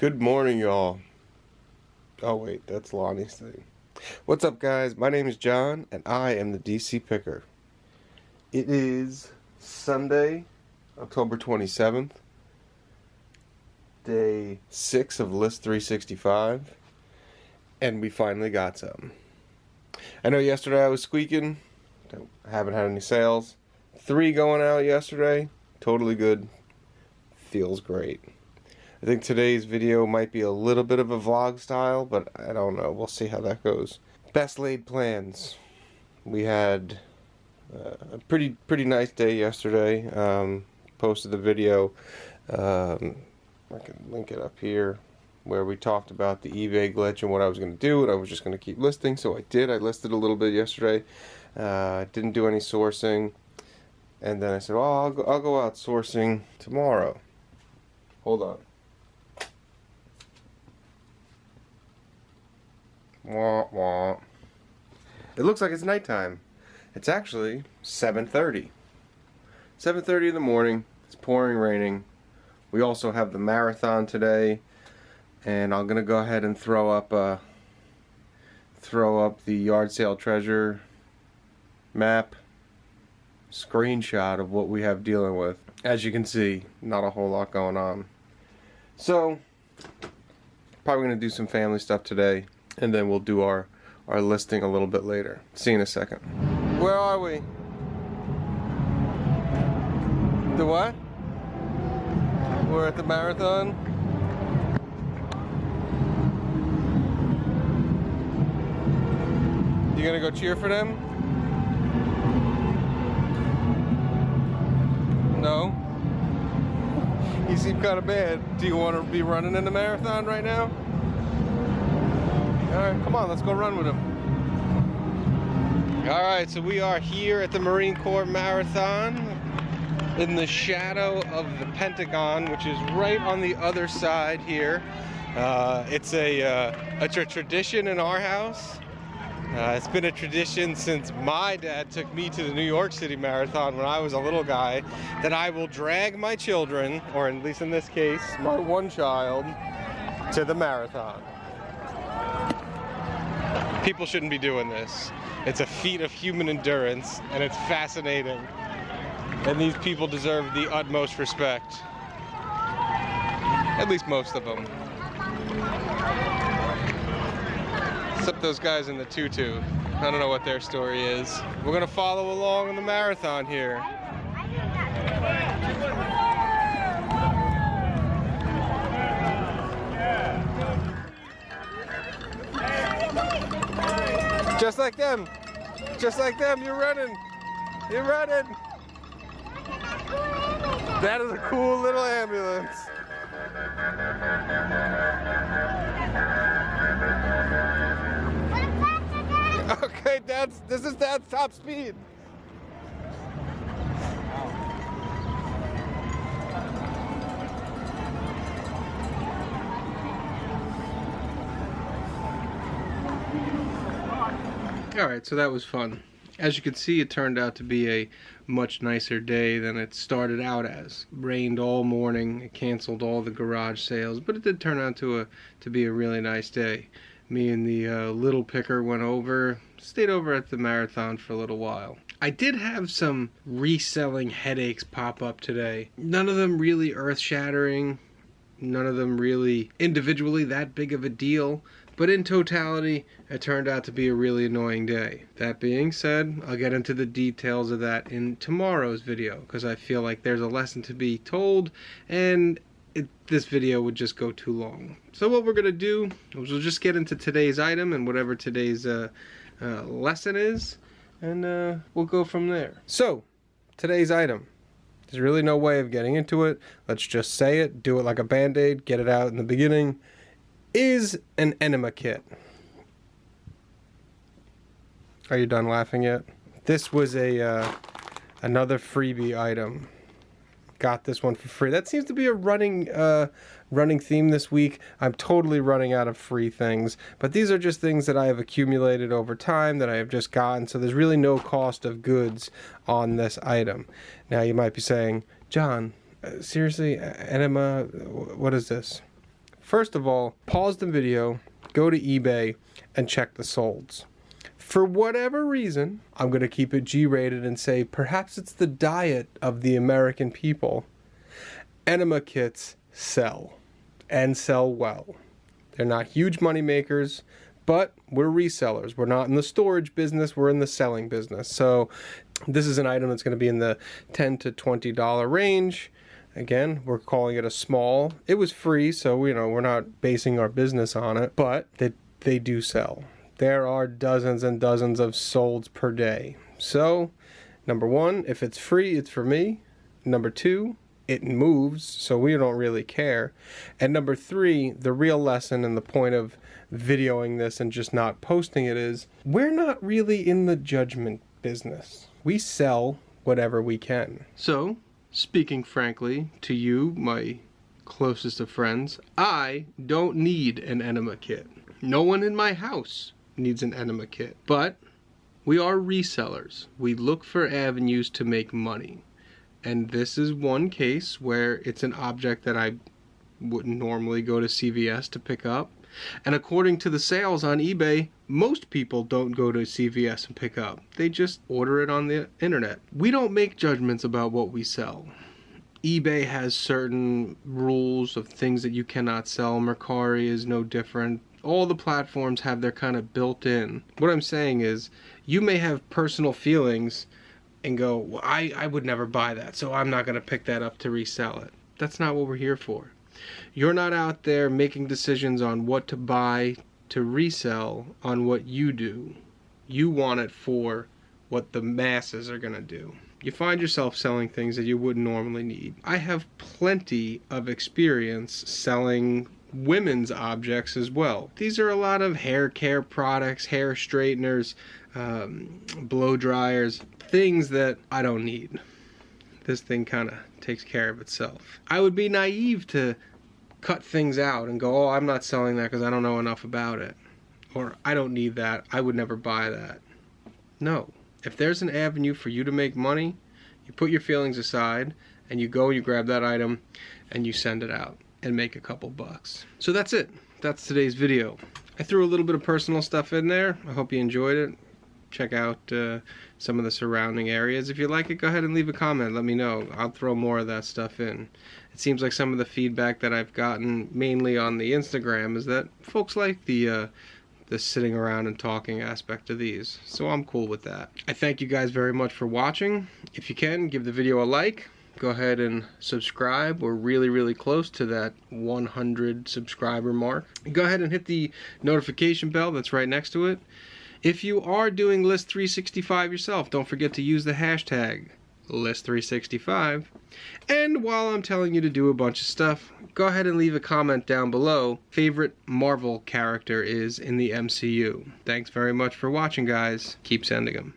Good morning, y'all. Oh wait, that's Lonnie's thing. What's up, guys? My name is John, and I am the DC Picker. It is Sunday, October 27th, day 6 of List365, and we finally got some. I know yesterday I was squeaking. I haven't had any sales. 3 going out yesterday. Totally good. Feels great. I think today's video might be a little bit of a vlog style, but I don't know. We'll see how that goes. Best laid plans. We had a pretty nice day yesterday. Posted the video. I can link it up here, where we talked about the eBay glitch and what I was going to do, and I was just going to keep listing. So I did. I listed a little bit yesterday. Didn't do any sourcing, and then I said, "Well, I'll go out sourcing tomorrow." Hold on. Wah, wah. It looks like it's nighttime. It's actually 7:30. 7:30 in the morning. It's pouring raining. We also have the marathon today, and I'm gonna go ahead and throw up the yard sale treasure map screenshot of what we have dealing with. As you can see, not a whole lot going on. So probably gonna do some family stuff today, and then we'll do our listing a little bit later. See you in a second. Where are we? The what? We're at the marathon. You gonna go cheer for them? No? You seem kind of bad. Do you want to be running in the marathon right now? Alright, come on, let's go run with him. Alright, so we are here at the Marine Corps Marathon in the shadow of the Pentagon, which is right on the other side here. It's a tradition in our house. It's been a tradition since my dad took me to the New York City Marathon when I was a little guy, that I will drag my children, or at least in this case, my one child, to the marathon. People shouldn't be doing this. It's a feat of human endurance, and it's fascinating. And these people deserve the utmost respect. At least most of them. Except those guys in the tutu. I don't know what their story is. We're gonna follow along in the marathon here. Just like them. Just like them, you're running. You're running. That is a cool little ambulance. Okay, this is Dad's top speed. Alright, so that was fun. As you can see, it turned out to be a much nicer day than it started out as. Rained all morning, it canceled all the garage sales, but it did turn out to be a really nice day. Me and the little picker went over, stayed over at the marathon for a little while. I did have some reselling headaches pop up today. None of them really earth-shattering, none of them really individually that big of a deal, but in totality, it turned out to be a really annoying day. That being said, I'll get into the details of that in tomorrow's video, because I feel like there's a lesson to be told, and this video would just go too long. So what we're going to do is we'll just get into today's item and whatever today's lesson is, and we'll go from there. So, today's item. There's really no way of getting into it. Let's just say it, do it like a band-aid, get it out in the beginning. Is an enema kit. Are you done laughing yet? This was another freebie item. Got this one for free. That seems to be a running theme this week. I'm totally running out of free things, but these are just things that I have accumulated over time that I have just gotten, so there's really no cost of goods on this item. Now you might be saying, John, seriously, enema, what is this? First of all, pause the video, go to eBay, and check the solds. For whatever reason, I'm going to keep it G-rated and say perhaps it's the diet of the American people. Enema kits sell, and sell well. They're not huge money makers, but we're resellers. We're not in the storage business, we're in the selling business. So this is an item that's going to be in the $10 to $20 range. Again, we're calling it a small. It was free, so we're not basing our business on it, but they do sell. There are dozens and dozens of solds per day. So, number one, if it's free, it's for me. Number two, it moves, so we don't really care. And number three, the real lesson and the point of videoing this and just not posting it is, we're not really in the judgment business. We sell whatever we can. So, speaking frankly to you, my closest of friends, I don't need an enema kit. No one in my house needs an enema kit, but we are resellers. We look for avenues to make money, and this is one case where it's an object that I wouldn't normally go to CVS to pick up, and according to the sales on eBay, most people don't go to CVS and pick up. They just order it on the internet. We don't make judgments about what we sell. eBay has certain rules of things that you cannot sell. Mercari is no different. All the platforms have their kind of built in. What I'm saying is, you may have personal feelings and go, well, I would never buy that, so I'm not going to pick that up to resell it. That's not what we're here for. You're not out there making decisions on what to buy to resell on what you do. You want it for what the masses are going to do. You find yourself selling things that you wouldn't normally need. I have plenty of experience selling women's objects as well. These are a lot of hair care products, hair straighteners, blow dryers, things that I don't need. This thing kind of takes care of itself. I would be naive to cut things out and go, oh, I'm not selling that because I don't know enough about it. Or I don't need that, I would never buy that. No. If there's an avenue for you to make money, you put your feelings aside and you go and you grab that item and you send it out and make a couple bucks. So that's it. That's today's video. I threw a little bit of personal stuff in there. I hope you enjoyed it. Check out some of the surrounding areas. If you like it, go ahead and leave a comment. Let me know. I'll throw more of that stuff in. It seems like some of the feedback that I've gotten, mainly on the Instagram, is that folks like the sitting around and talking aspect of these. So I'm cool with that. I thank you guys very much for watching. If you can, give the video a like. Go ahead and subscribe. We're really, really close to that 100 subscriber mark. Go ahead and hit the notification bell that's right next to it. If you are doing List365 yourself, don't forget to use the hashtag List365. And while I'm telling you to do a bunch of stuff, go ahead and leave a comment down below. Favorite Marvel character is in the MCU. Thanks very much for watching, guys. Keep sending them.